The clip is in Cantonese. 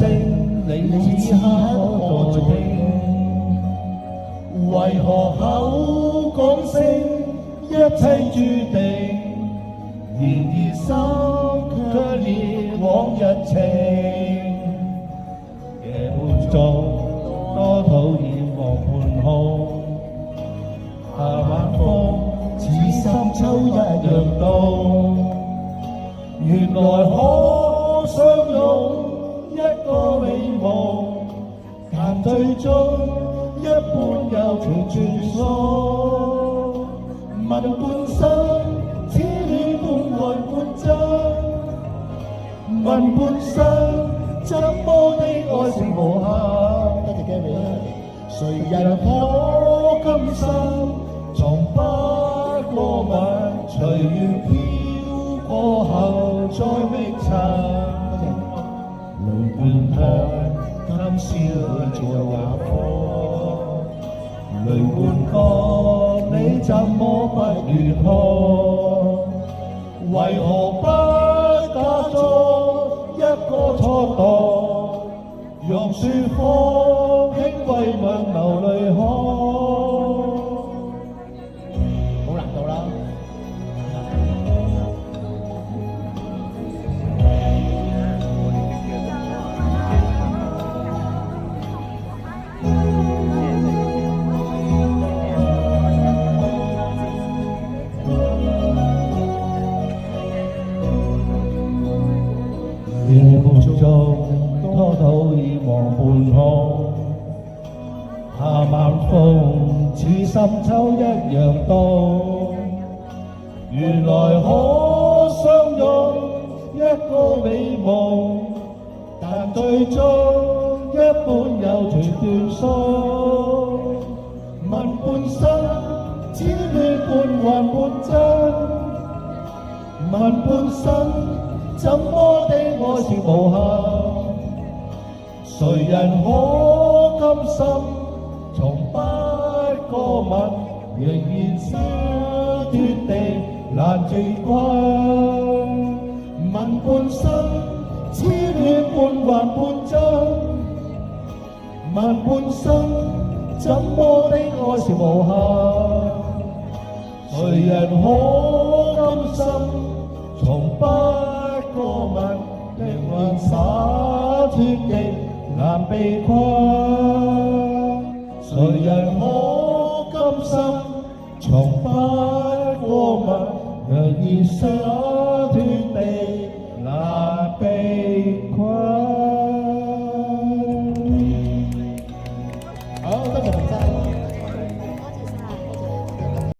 聲你此刻可在聽，為何口講聲一切注定？然而心卻烈往日情，夜半中多討厭望半空，夏晚風似深秋一樣凍。原來可相擁一個美夢，但最終一半又成傳說。問半生此戀半愛半真，問半生怎麼的愛情無限？多謝幾位，誰人可甘心從不過問，隨緣飄過後再覓尋。淚半看今宵在哪方？淚半覺你怎麼不願看？為何不假裝一個蹉跎，用説謊輕慰問流淚可？好難度啦！夜半中多討厭望半空，夏晚風似深秋一樣凍。原來可相擁一個美夢，但最終一半又全斷送。問半生此戀半幻半真，問半生怎麼的愛情無限？誰人可甘心從不過問，仍然灑脫地難自困？問半生此戀半幻半真，問半生怎麼的愛情無限？誰人可甘心從不過問，仍然灑脫地難被困？誰人可甘心從不過問，仍然灑脫